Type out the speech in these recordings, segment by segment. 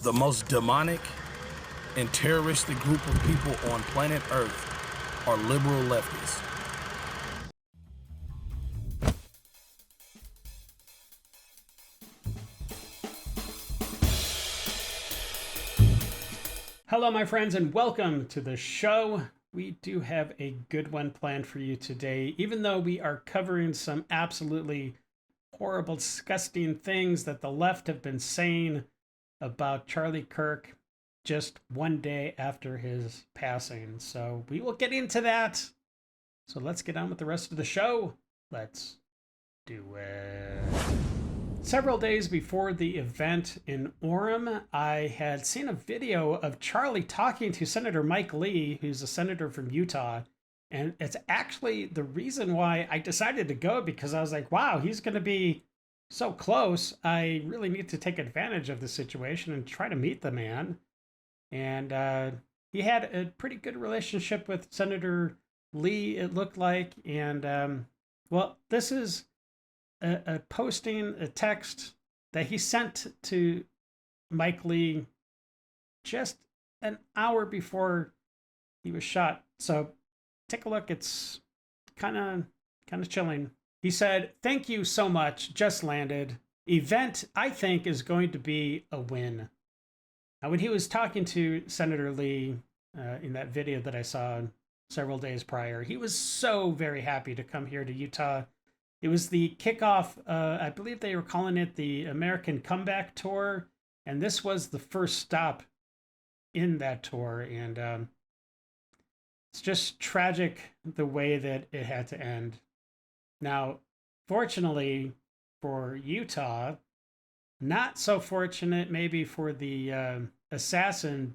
The most demonic and terroristic group of people on planet Earth are liberal lefties. Hello, my friends, and welcome to the show. We do have a good one planned for you today, even though we are covering some absolutely horrible, disgusting things that the left have been saying about Charlie Kirk just one day after his passing. So we will get into that. So let's get on with the rest of the show. Let's do it. Several days before the event in Orem, I had seen a video of Charlie talking to Senator Mike Lee, who's a senator from Utah. And it's actually the reason why I decided to go, because I was like, wow, he's going to be so close. I really need to take advantage of the situation and try to meet the man. And he had a pretty good relationship with Senator Lee, it looked like. And, well, this is a posting, a text that he sent to Mike Lee just an hour before he was shot. So take a look. It's kind of chilling. He said, "Thank you so much. Just landed. Event, I think, is going to be a win." Now, when he was talking to Senator Lee in that video that I saw several days prior, he was so very happy to come here to Utah. It was the kickoff, I believe they were calling it the American Comeback Tour, and this was the first stop in that tour. And it's just tragic the way that it had to end. Now, fortunately for Utah, not so fortunate maybe for the assassin.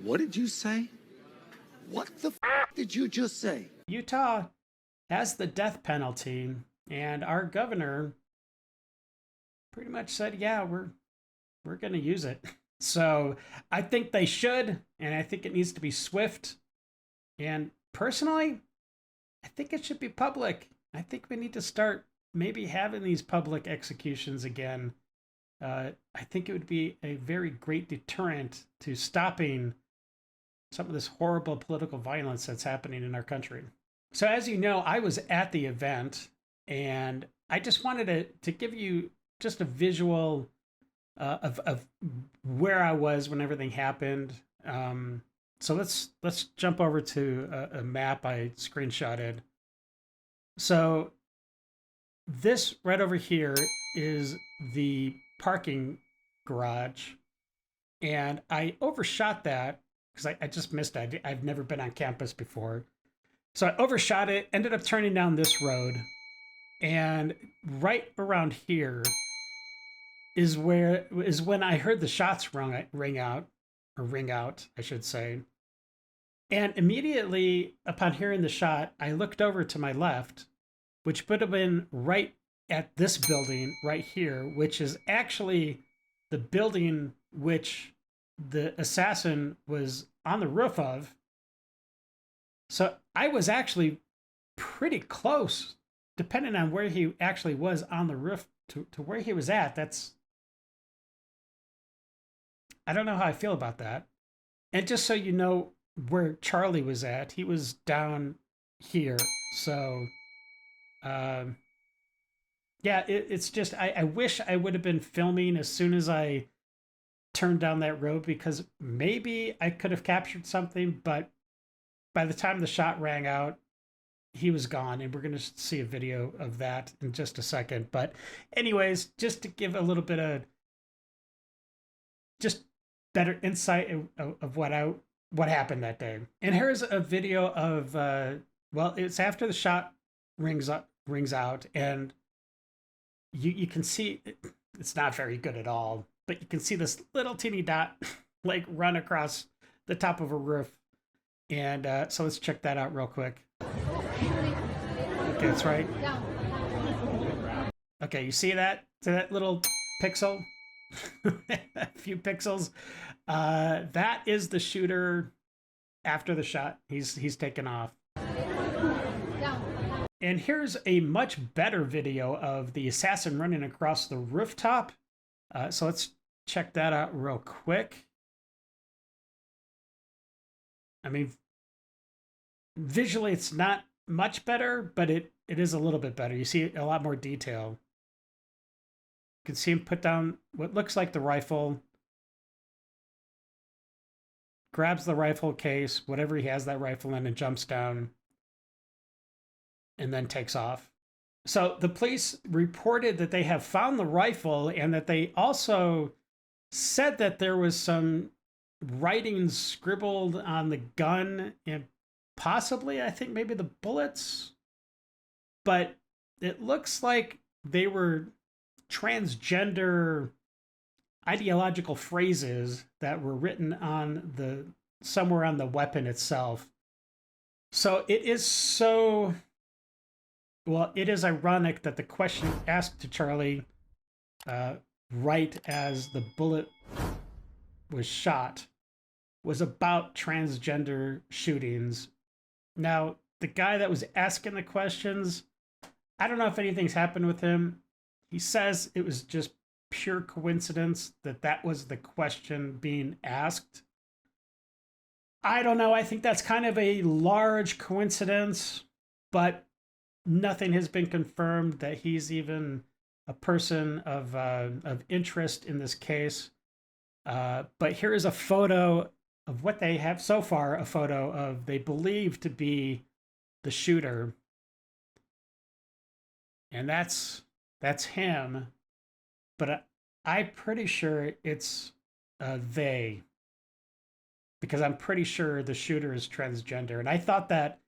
What did you say? What the f did you just say? Utah has the death penalty, and our governor pretty much said, yeah, we're going to use it. So I think they should, and I think it needs to be swift. And personally, I think it should be public. I think we need to start maybe having these public executions again. I think it would be a very great deterrent to stopping some of this horrible political violence that's happening in our country. So as you know, I was at the event, and I just wanted to give you just a visual of where I was when everything happened. So let's jump over to a map I screenshotted. So this right over here is the parking garage, and I overshot that because I just missed it. I've never been on campus before. So I overshot it, ended up turning down this road, and right around here is when I heard the shots ring out, I should say. And immediately upon hearing the shot, I looked over to my left, which would have been right at this building right here, which is actually the building which the assassin was on the roof of. So I was actually pretty close, depending on where he actually was on the roof to where he was at. I don't know how I feel about that. And just so you know where Charlie was at, he was down here. So, yeah, it's just, I wish I would have been filming as soon as I turned down that road, because maybe I could have captured something, but by the time the shot rang out, he was gone, and we're going to see a video of that in just a second. But anyways, just to give a little bit of just better insight of what happened that day. And here's a video of, well, it's after the shot rings out, and you can see it's not very good at all, but you can see this little teeny dot like run across the top of a roof. And so let's check that out real quick. Okay, that's right. Okay, you see that? To that little pixel? A few pixels. That is the shooter after the shot. He's taken off. And here's a much better video of the assassin running across the rooftop. So let's check that out real quick. I mean, visually it's not much better, but it is a little bit better. You see a lot more detail. You can see him put down what looks like the rifle, grabs the rifle case, whatever he has that rifle in, and jumps down, and then takes off. So the police reported that they have found the rifle, and that they also said that there was some writing scribbled on the gun, and possibly, I think, maybe the bullets. But it looks like they were transgender ideological phrases that were written on the somewhere on the weapon itself. So it is it is ironic that the question asked to Charlie right as the bullet was shot was about transgender shootings. Now, the guy that was asking the questions, I don't know if anything's happened with him. He says it was just pure coincidence that that was the question being asked. I don't know. I think that's kind of a large coincidence, but nothing has been confirmed that he's even a person of interest in this case. But here is a photo of what they have so far, a photo of they believe to be the shooter. And that's him. But I'm pretty sure it's they. Because I'm pretty sure the shooter is transgender. And I thought that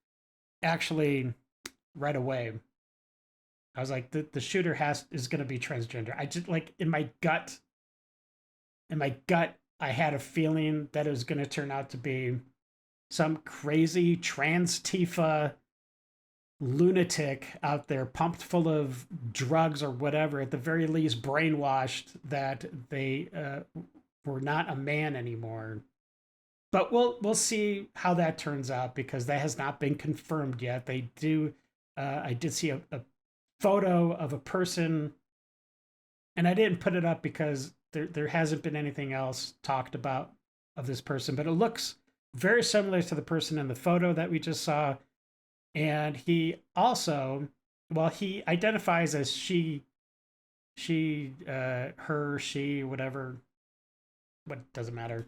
actually right away. I was like, the shooter is going to be transgender. I just, like, in my gut, I had a feeling that it was going to turn out to be some crazy trans Tifa lunatic out there, pumped full of drugs or whatever, at the very least brainwashed that they were not a man anymore. But we'll see how that turns out, because that has not been confirmed yet. They do. I did see a photo of a person, and I didn't put it up because there hasn't been anything else talked about of this person, but it looks very similar to the person in the photo that we just saw. And he also, well, he identifies as she, her, she, whatever, what doesn't matter.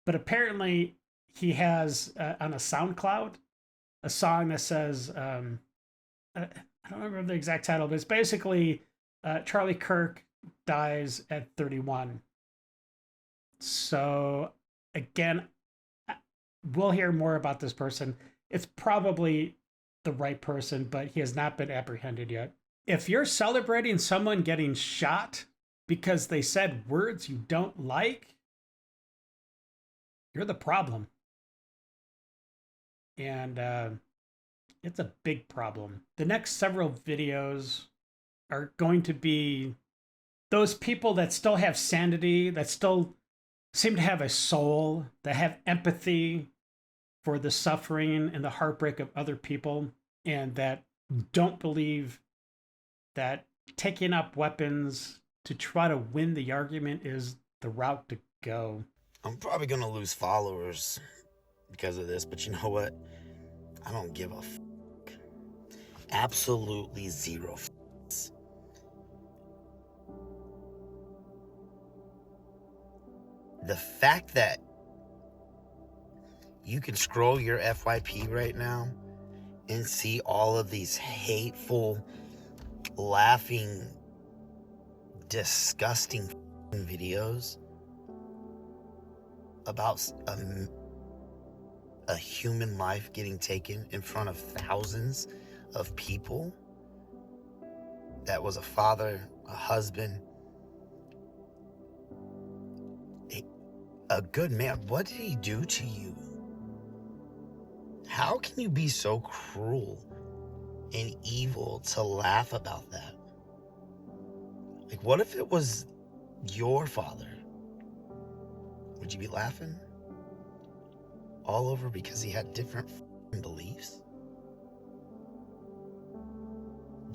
But apparently he has on a SoundCloud a song that says, I don't remember the exact title, but it's basically Charlie Kirk dies at 31. So again, we'll hear more about this person. It's probably the right person, but he has not been apprehended yet. If you're celebrating someone getting shot because they said words you don't like, you're the problem. And it's a big problem. The next several videos are going to be those people that still have sanity, that still seem to have a soul, that have empathy for the suffering and the heartbreak of other people, and that don't believe that taking up weapons to try to win the argument is the route to go. I'm probably gonna lose followers because of this, but you know what? I don't give a f***. Absolutely zero f***s. The fact that you can scroll your FYP right now and see all of these hateful, laughing, disgusting videos about a human life getting taken in front of thousands of people. That was a father, a husband, a good man. What did he do to you? How can you be so cruel and evil to laugh about that? Like, what if it was your father? Would you be laughing all over because he had different beliefs?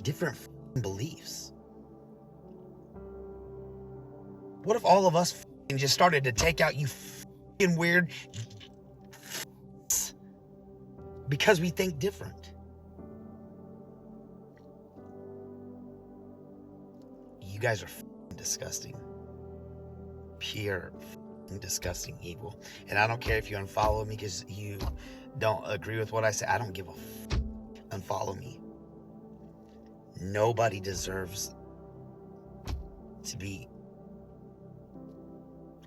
Different beliefs. What if all of us and just started to take out you fucking weird because we think different. You guys are disgusting. Pure disgusting evil. And I don't care if you unfollow me because you don't agree with what I say. I don't give a unfollow me. Nobody deserves to be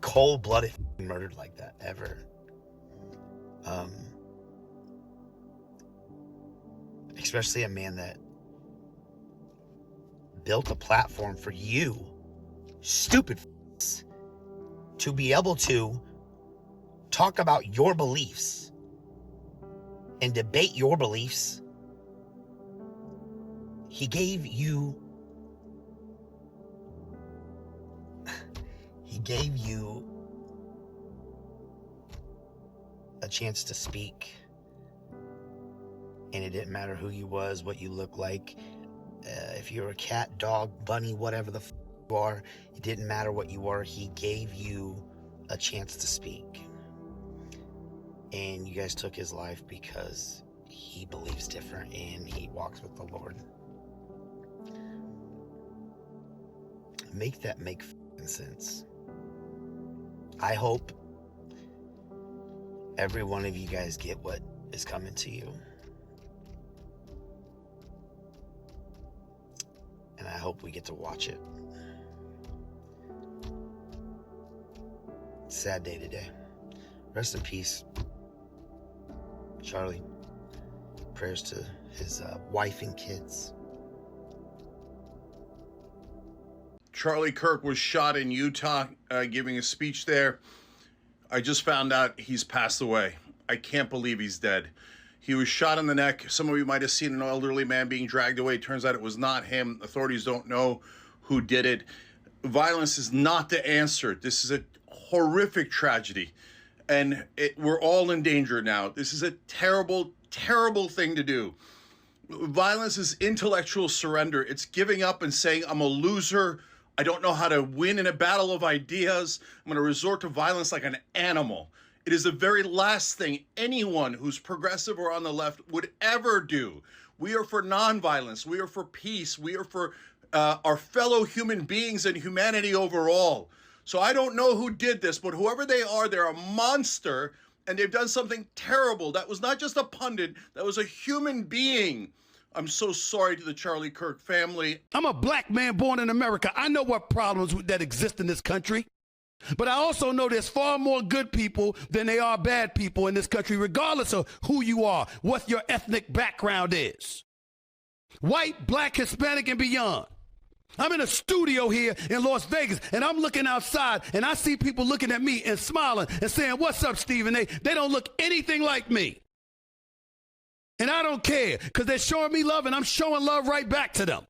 cold-blooded murdered like that ever. Especially a man that built a platform for you, stupid to be able to talk about your beliefs and debate your beliefs. He gave you a chance to speak, and it didn't matter who you was, what you look like, if you're a cat, dog, bunny, whatever the you are, it didn't matter what you were. He gave you a chance to speak, and you guys took his life because he believes different and he walks with the Lord. Make that make sense. I hope every one of you guys get what is coming to you. And I hope we get to watch it. Sad day today. Rest in peace, Charlie. Prayers to his wife and kids. Charlie Kirk was shot in Utah, giving a speech there. I just found out he's passed away. I can't believe he's dead. He was shot in the neck. Some of you might have seen an elderly man being dragged away. Turns out it was not him. Authorities don't know who did it. Violence is not the answer. This is a horrific tragedy, and we're all in danger now. This is a terrible, terrible thing to do. Violence is intellectual surrender. It's giving up and saying, I'm a loser. I don't know how to win in a battle of ideas. I'm going to resort to violence like an animal. It is the very last thing anyone who's progressive or on the left would ever do. We are for nonviolence. We are for peace. We are for our fellow human beings and humanity overall. So I don't know who did this, but whoever they are, they're a monster, and they've done something terrible. That was not just a pundit. That was a human being. I'm so sorry to the Charlie Kirk family. I'm a black man born in America. I know what problems that exist in this country. But I also know there's far more good people than there are bad people in this country, regardless of who you are, what your ethnic background is. White, black, Hispanic, and beyond. I'm in a studio here in Las Vegas, and I'm looking outside, and I see people looking at me and smiling and saying, what's up, Stephen? They don't look anything like me. And I don't care, because they're showing me love, and I'm showing love right back to them.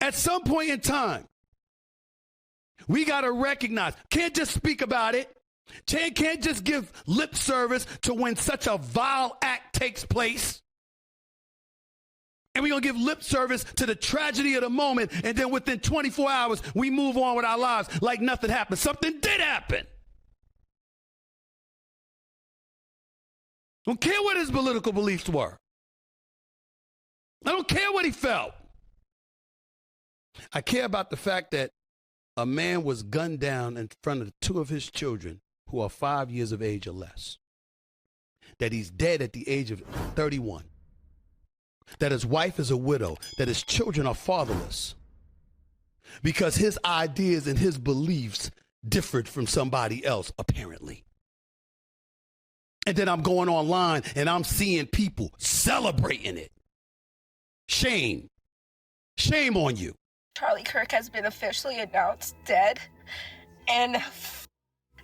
At some point in time, we got to recognize, can't just speak about it. Can't just give lip service to when such a vile act takes place. And we're going to give lip service to the tragedy of the moment, and then within 24 hours, we move on with our lives like nothing happened. Something did happen. I don't care what his political beliefs were. I don't care what he felt. I care about the fact that a man was gunned down in front of two of his children who are 5 years of age or less. That he's dead at the age of 31. That his wife is a widow. That his children are fatherless. Because his ideas and his beliefs differed from somebody else, apparently. And then I'm going online and I'm seeing people celebrating it. Shame. Shame on you. Charlie Kirk has been officially announced dead, and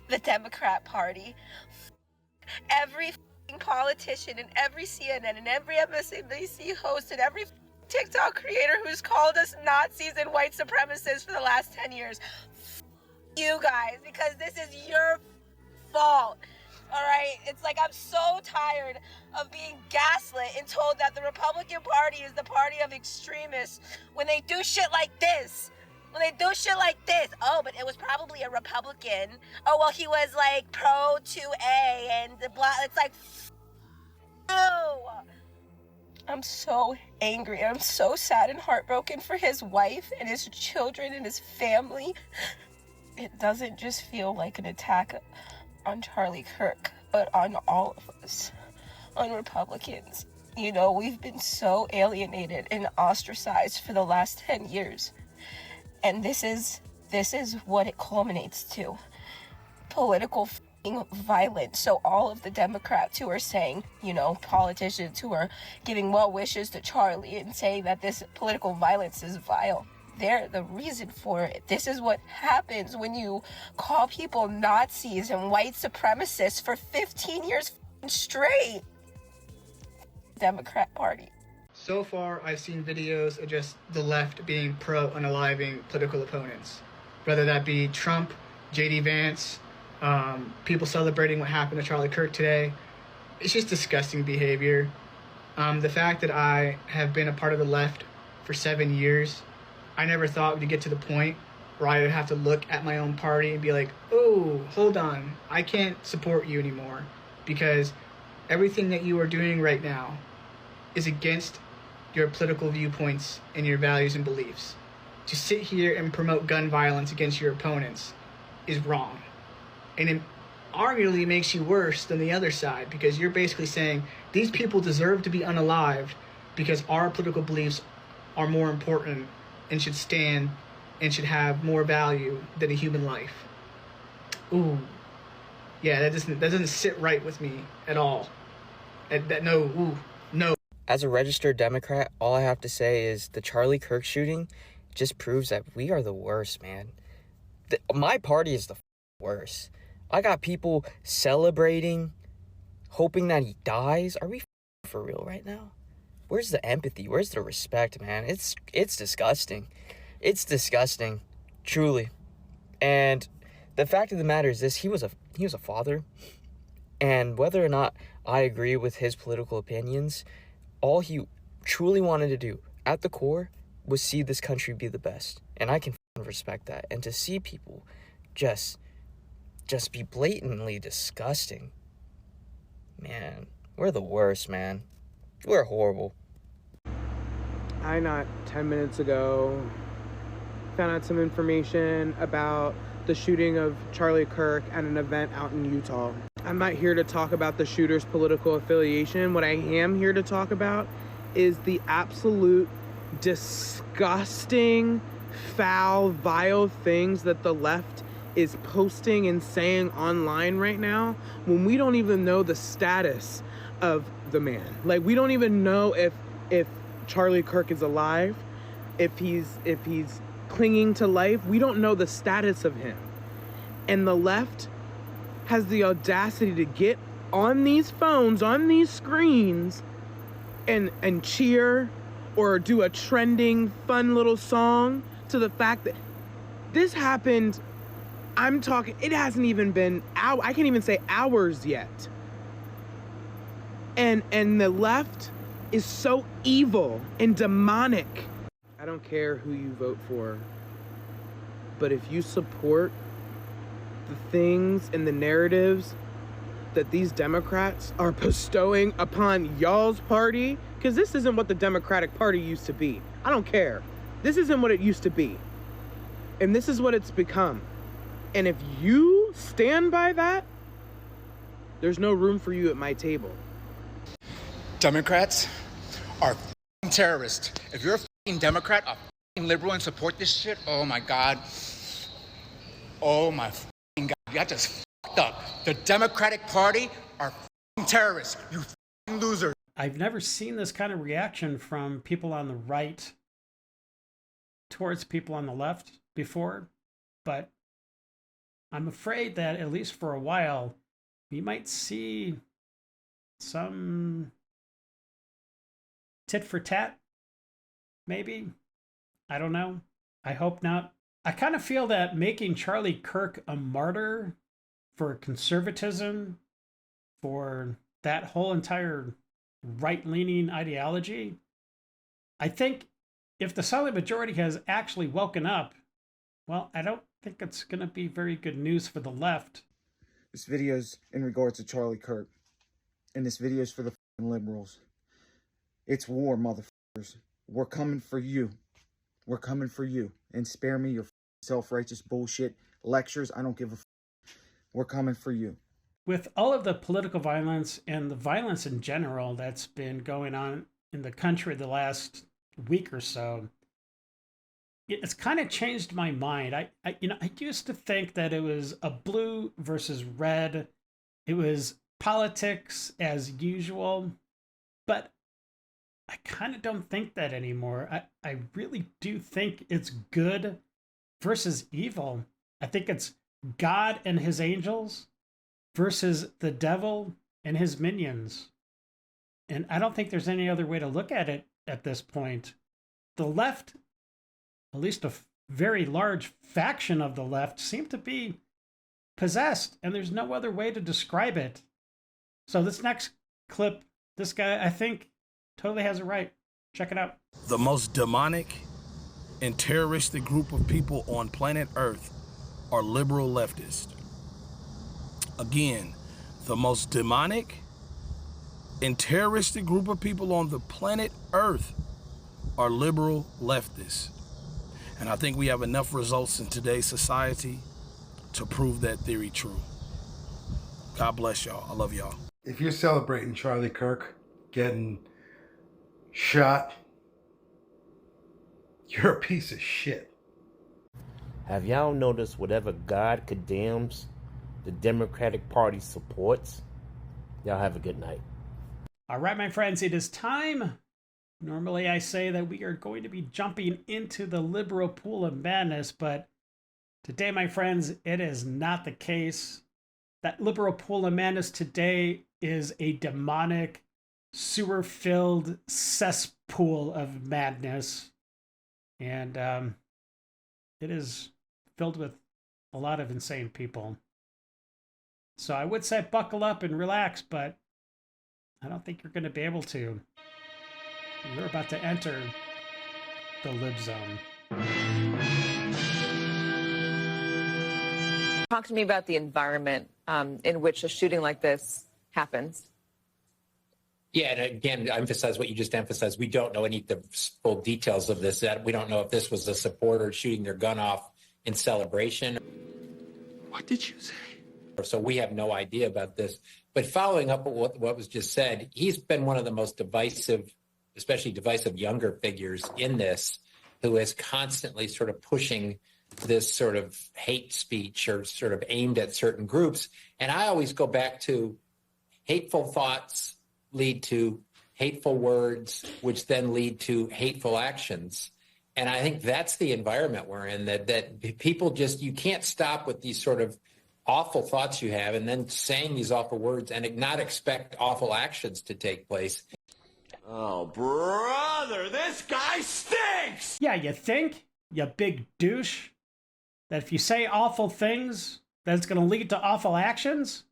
the Democrat Party, every politician and every CNN and every MSNBC host and every TikTok creator who's called us Nazis and white supremacists for the last 10 years, you guys, because this is your fault. All right, it's like I'm so tired of being gaslit and told that the Republican Party is the party of extremists when they do shit like this. When they do shit like this, oh, but it was probably a Republican. Oh, well, he was like pro 2A and the blah. It's like, no. I'm so angry. I'm so sad and heartbroken for his wife and his children and his family. It doesn't just feel like an attack on Charlie Kirk, but on all of us, on Republicans. You know, we've been so alienated and ostracized for the last 10 years. And this is what it culminates to. Political violence. So all of the Democrats who are saying, you know, politicians who are giving well wishes to Charlie and saying that this political violence is vile, they're the reason for it. This is what happens when you call people Nazis and white supremacists for 15 years straight. Democrat Party. So far, I've seen videos of just the left being pro-unaliving political opponents, whether that be Trump, J.D. Vance, people celebrating what happened to Charlie Kirk today. It's just disgusting behavior. The fact that I have been a part of the left for 7 years, I never thought we'd get to the point where I would have to look at my own party and be like, oh, hold on, I can't support you anymore because everything that you are doing right now is against your political viewpoints and your values and beliefs. To sit here and promote gun violence against your opponents is wrong. And it arguably makes you worse than the other side because you're basically saying these people deserve to be unalived because our political beliefs are more important and should stand and should have more value than a human life. Ooh. Yeah, that doesn't sit right with me at all. No. As a registered Democrat, all I have to say is the Charlie Kirk shooting just proves that we are the worst, man. My party is the worst. I got people celebrating, hoping that he dies. Are we for real right now? Where's the empathy? Where's the respect, man? It's disgusting. It's disgusting, truly. And the fact of the matter is this: he was a father, and whether or not I agree with his political opinions, all he truly wanted to do at the core was see this country be the best, and I can respect that. And to see people just be blatantly disgusting, man, we're the worst, man. We're horrible. I, not 10 minutes ago, found out some information about the shooting of Charlie Kirk at an event out in Utah. I'm not here to talk about the shooter's political affiliation. What I am here to talk about is the absolute disgusting, foul, vile things that the left is posting and saying online right now when we don't even know the status of the man. Like, we don't even know if Charlie Kirk is alive, if he's clinging to life. We don't know the status of him. And the left has the audacity to get on these phones, on these screens, and cheer or do a trending, fun little song to the fact that this happened. I'm talking, it hasn't even been I can't even say hours yet. And the left is so evil and demonic. I don't care who you vote for, but if you support the things and the narratives that these Democrats are bestowing upon y'all's party, because this isn't what the Democratic Party used to be. I don't care. This isn't what it used to be. And this is what it's become. And if you stand by that, there's no room for you at my table. Democrats are terrorists. If you're a Democrat, a liberal, and support this shit, oh my God. Oh my God. You just fucked up. The Democratic Party are terrorists. You losers. I've never seen this kind of reaction from people on the right towards people on the left before, but I'm afraid that at least for a while, we might see some tit for tat, maybe. I don't know. I hope not. I kind of feel that making Charlie Kirk a martyr for conservatism, for that whole entire right-leaning ideology, I think if the silent majority has actually woken up well, I don't think it's going to be very good news for the left. This video's in regards to Charlie Kirk. And this video's for the liberals. It's war, motherfuckers. We're coming for you. We're coming for you. And spare me your self-righteous bullshit lectures. I don't give a We're coming for you. With all of the political violence and the violence in general that's been going on in the country the last week or so, it's kind of changed my mind. I used to think that it was a blue versus red. It was politics as usual, but I kind of don't think that anymore. I really do think it's good versus evil. I think it's God and his angels versus the devil and his minions. And I don't think there's any other way to look at it at this point. The left, at least a very large faction of the left, seem to be possessed, and there's no other way to describe it. So this next clip, this guy, I think, totally has it right. Check it out. The most demonic and terroristic group of people on planet Earth are liberal leftists. Again, the most demonic and terroristic group of people on the planet Earth are liberal leftists. And I think we have enough results in today's society to prove that theory true. God bless y'all. I love y'all. If you're celebrating Charlie Kirk getting shot, you're a piece of shit. Have y'all noticed whatever God condemns, the Democratic Party supports? Y'all have a good night. All right, my friends, it is time. Normally I say that we are going to be jumping into the liberal pool of madness, but today, my friends, it is not the case. That liberal pool of madness today is a demonic, sewer-filled cesspool of madness. And it is filled with a lot of insane people. So I would say buckle up and relax, but I don't think you're going to be able to. You're about to enter the lib zone. Talk to me about the environment in which a shooting like this happens. Yeah, and again, emphasize what you just emphasized. We don't know any of the full details of this. We don't know if this was a supporter shooting their gun off in celebration. What did you say? So we have no idea about this. But following up what was just said, he's been one of the most divisive, especially divisive younger figures in this, who is constantly sort of pushing this sort of hate speech or sort of aimed at certain groups. And I always go back to hateful thoughts lead to hateful words, which then lead to hateful actions. And I think that's the environment we're in, that people just, you can't stop with these sort of awful thoughts you have and then saying these awful words and not expect awful actions to take place. Oh, brother, this guy stinks! Yeah, you think, you big douche, that if you say awful things, that it's going to lead to awful actions?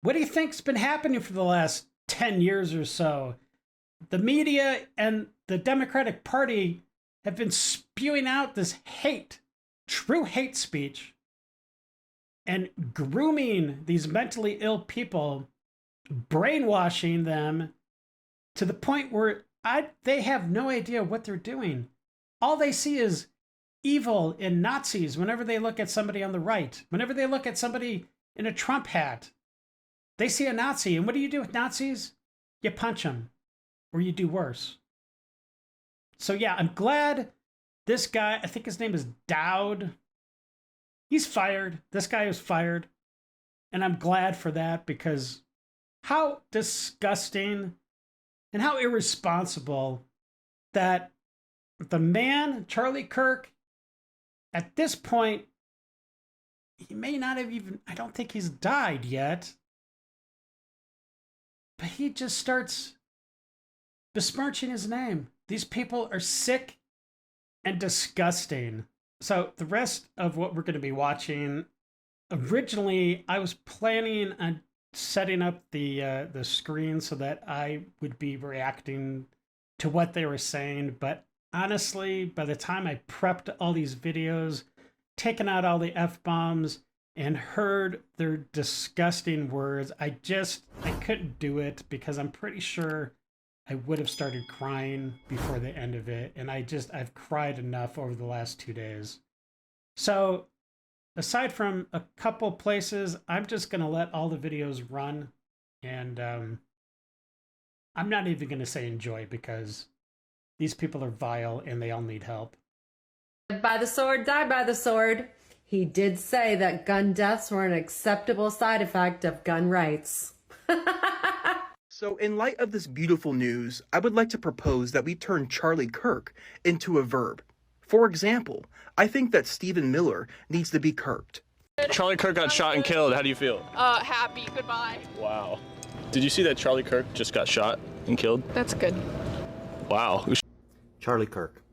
What do you think's been happening for the last 10 years or so? The media and the Democratic Party have been spewing out this hate, true hate speech, and grooming these mentally ill people, brainwashing them to the point where they have no idea what they're doing. All they see is evil and Nazis whenever they look at somebody on the right. Whenever they look at somebody in a Trump hat, they see a Nazi. And what do you do with Nazis? You punch them, or you do worse. So yeah, I'm glad this guy, I think his name is Dowd, he's fired. This guy is fired. And I'm glad for that, because how disgusting and how irresponsible that the man, Charlie Kirk, at this point, he may not have even, I don't think he's died yet, but he just starts besmirching his name. These people are sick and disgusting. So the rest of what we're going to be watching, originally I was planning on setting up the screen so that I would be reacting to what they were saying, but honestly, by the time I prepped all these videos, taken out all the F-bombs and heard their disgusting words, I couldn't do it because I'm pretty sure I would have started crying before the end of it. And I've cried enough over the last 2 days. So aside from a couple places, I'm just going to let all the videos run. And I'm not even going to say enjoy because these people are vile and they all need help. Live by the sword, die by the sword. He did say that gun deaths were an acceptable side effect of gun rights. So in light of this beautiful news, I would like to propose that we turn Charlie Kirk into a verb. For example, I think that Stephen Miller needs to be kirked. Charlie Kirk got shot and killed. How do you feel? Happy. Goodbye. Wow. Did you see that Charlie Kirk just got shot and killed? That's good. Wow. Charlie Kirk.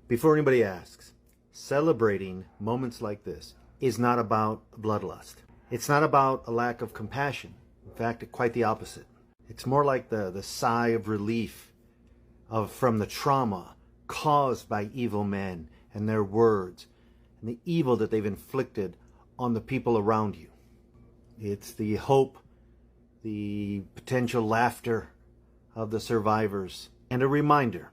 Before anybody asks, celebrating moments like this is not about bloodlust. It's not about a lack of compassion. In fact, quite the opposite. It's more like the sigh of relief from the trauma caused by evil men and their words and the evil that they've inflicted on the people around you. It's the hope, the potential laughter of the survivors, and a reminder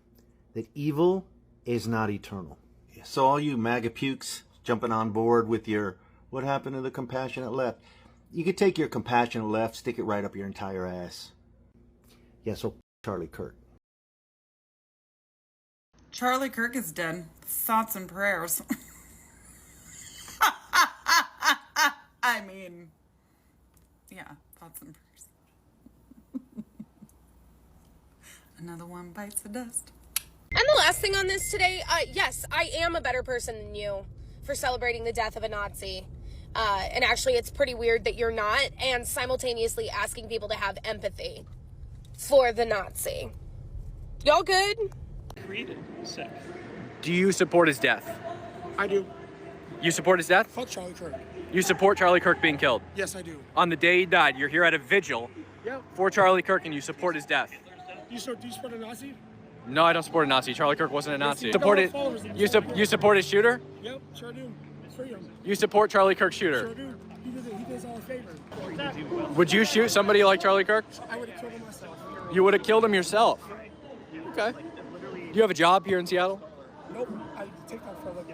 that evil is not eternal. So all you MAGA pukes jumping on board with your what happened to the compassionate left, you could take your compassionate left, stick it right up your entire ass. Yeah, so Charlie Kirk. Charlie Kirk is dead. Thoughts and prayers. I mean, yeah, thoughts and prayers. Another one bites the dust. And the last thing on this today, yes, I am a better person than you for celebrating the death of a Nazi. And actually, it's pretty weird that you're not, and simultaneously asking people to have empathy for the Nazi. Y'all good? Sick. Do you support his death? I do. You support his death? Fuck Charlie Kirk. You support Charlie Kirk being killed? Yes, I do. On the day he died, you're here at a vigil for Charlie Kirk and you support his death. Do you support a Nazi? No, I don't support a Nazi. Charlie Kirk wasn't a Nazi. Yes, You support his shooter? Yep, sure do. It's freedom. You support Charlie Kirk's shooter? Sure do. He did us all a favor. Would you shoot somebody like Charlie Kirk? I would have killed him myself. You would have killed him yourself? Okay. Do you have a job here in Seattle? Nope. I take that for a look.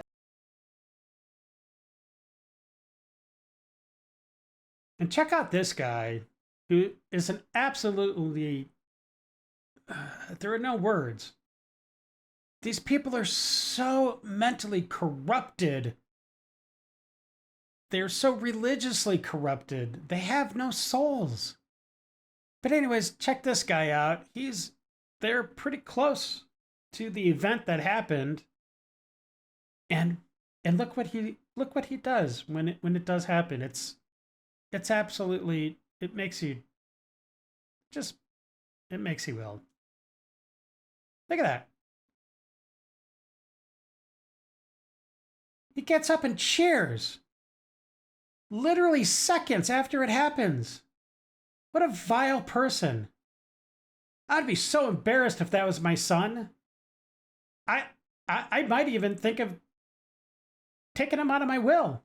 And check out this guy who is an absolutely, there are no words. These people are so mentally corrupted. They're so religiously corrupted. They have no souls. But anyways, check this guy out. They're pretty close to the event that happened. And look what he does when it does happen. It's absolutely, it makes you ill. Look at that. He gets up and cheers. Literally seconds after it happens. What a vile person. I'd be so embarrassed if that was my son. I might even think of taking him out of my will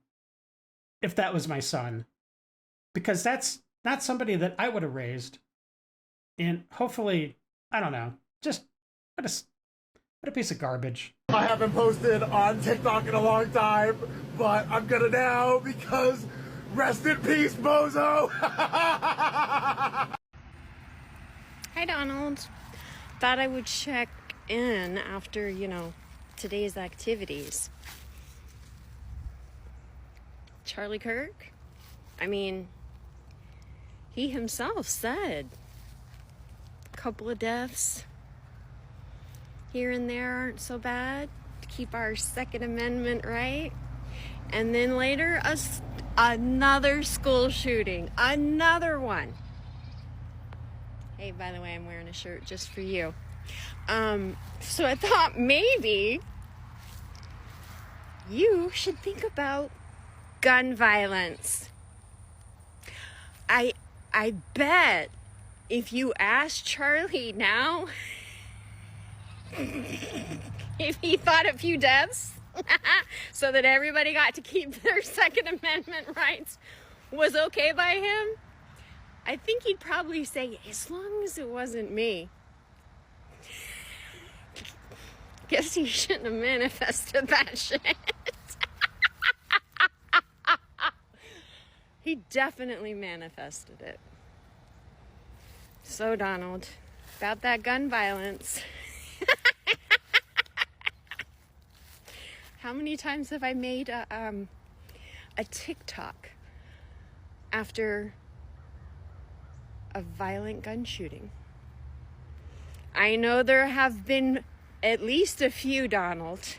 if that was my son. Because that's not somebody that I would have raised. And hopefully, I don't know, just what a piece of garbage. I haven't posted on TikTok in a long time, but I'm gonna now because rest in peace, Bozo! Hi, Donald. Thought I would check in after, today's activities. Charlie Kirk? I mean, he himself said a couple of deaths here and there aren't so bad to keep our Second Amendment right. And then later, another school shooting. Another one. Hey, by the way, I'm wearing a shirt just for you. So I thought maybe you should think about gun violence. I bet if you ask Charlie now if he thought a few deaths so that everybody got to keep their Second Amendment rights was okay by him, I think he'd probably say, as long as it wasn't me. Guess he shouldn't have manifested that shit. He definitely manifested it. So, Donald, about that gun violence. How many times have I made a TikTok after a violent gun shooting? I know there have been at least a few, Donald.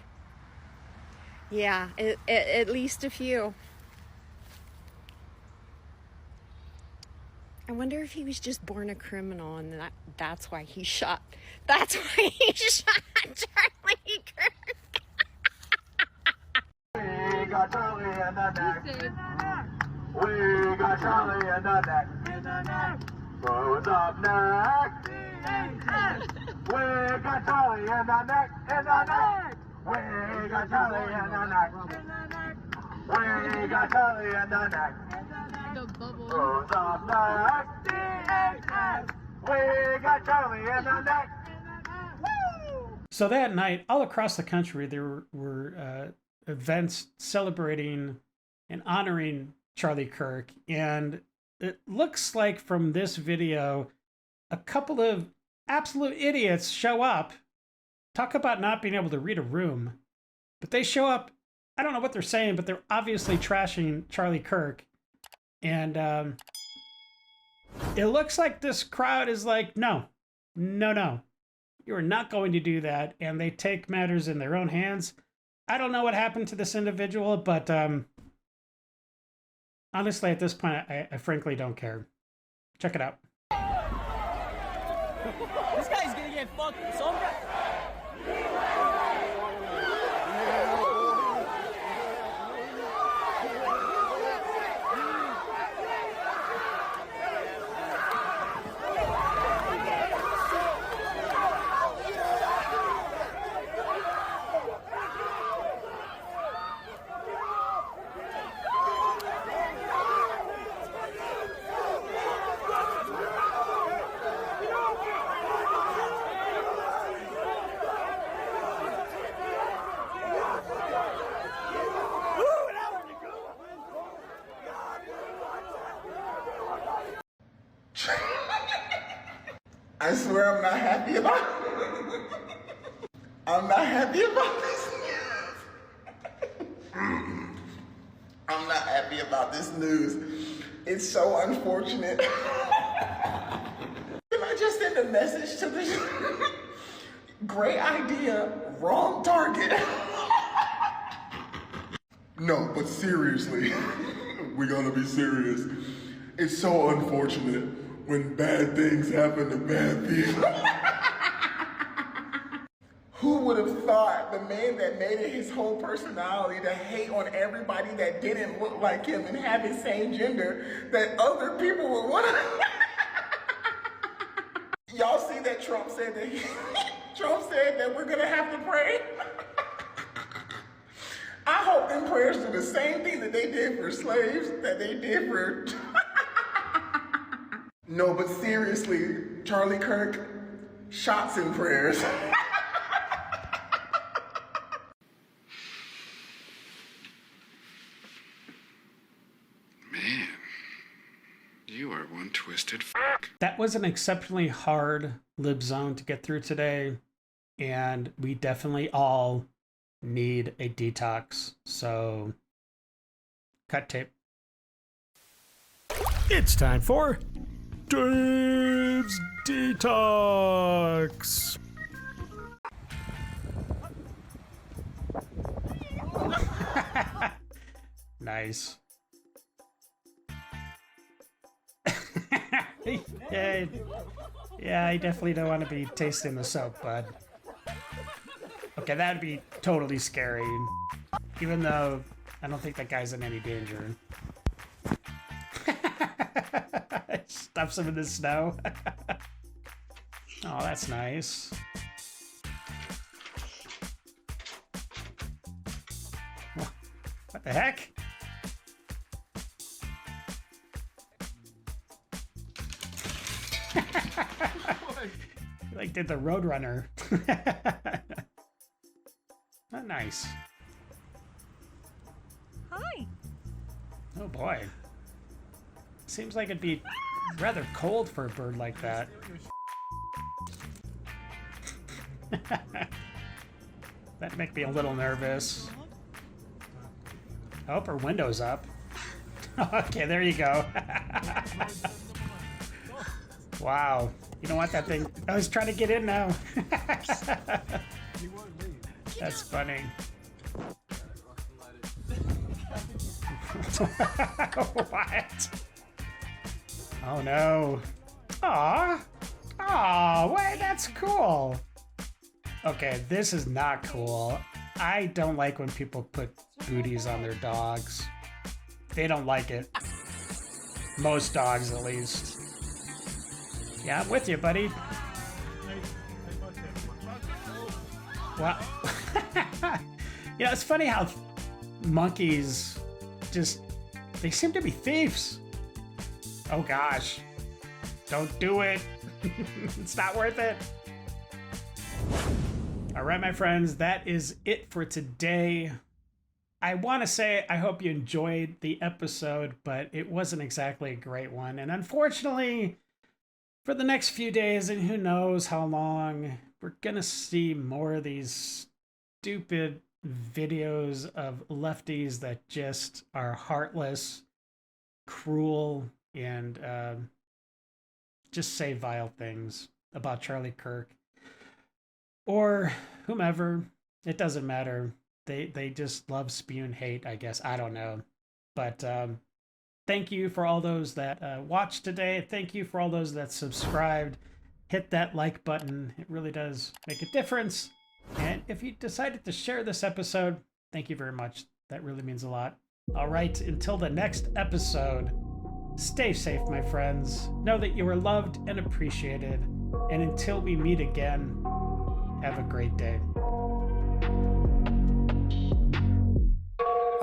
Yeah, at least a few. I wonder if he was just born a criminal and that's why he shot. That's why he shot Charlie Kirk. We got Charlie in the neck. We got Charlie in the neck. Who's up next? We got Charlie in the neck. We got Charlie in the neck. We got Charlie in the neck. Who's up next? We got Charlie in the neck. So that night, all across the country, there were events celebrating and honoring Charlie Kirk. And it looks like from this video, a couple of absolute idiots show up. Talk about not being able to read a room. But they show up, I don't know what they're saying, but they're obviously trashing Charlie Kirk. And it looks like this crowd is like, no. You are not going to do that. And they take matters in their own hands. I don't know what happened to this individual, but honestly, at this point, I frankly don't care. Check it out. This guy's gonna get fucked. Some guy. I swear I'm not happy about I'm not happy about this news. I'm not happy about this news. It's so unfortunate. Can I just send a message to this? Great idea, wrong target. No, but seriously, we're gonna be serious. It's so unfortunate when bad things happen to bad people. Who would have thought the man that made it his whole personality to hate on everybody that didn't look like him and have his same gender, that other people would want to... Y'all see that Trump said that we're gonna have to pray? I hope them prayers do the same thing that they did for slaves, that they did for... No, but seriously, Charlie Kirk, shots and prayers. Man, you are one twisted f***. That was an exceptionally hard lib zone to get through today, and we definitely all need a detox. So, cut tape. It's time for Dave's Detox. Nice. Yeah, I definitely don't want to be tasting the soap, bud. Okay, that'd be totally scary. Even though I don't think that guy's in any danger. Stuffs him in the snow. Oh, that's nice. What the heck? Like did the Roadrunner. Not nice. Hi. Oh boy. Seems like it'd be rather cold for a bird like that. That make me a little nervous. I hope her window's up. Okay, there you go. Wow. You don't want that thing. I was trying to get in now. That's funny. What? Oh no. Aw. Aw, wait, that's cool. Okay, this is not cool. I don't like when people put booties on their dogs. They don't like it. Most dogs, at least. Yeah, I'm with you, buddy. Well, you know, it's funny how monkeys just, they seem to be thieves. Oh gosh. Don't do it. It's not worth it. All right, my friends, that is it for today. I want to say I hope you enjoyed the episode, but it wasn't exactly a great one. And unfortunately, for the next few days, and who knows how long, we're going to see more of these stupid videos of lefties that just are heartless, cruel, and just say vile things about Charlie Kirk. Or whomever. It doesn't matter. They just love spewing hate, I guess. I don't know. But thank you for all those that watched today. Thank you for all those that subscribed. Hit that like button. It really does make a difference. And if you decided to share this episode, thank you very much. That really means a lot. All right, until the next episode, stay safe, my friends. Know that you are loved and appreciated. And until we meet again, have a great day.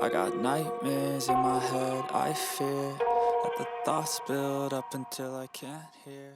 I got nightmares in my head, I fear that the thoughts build up until I can't hear.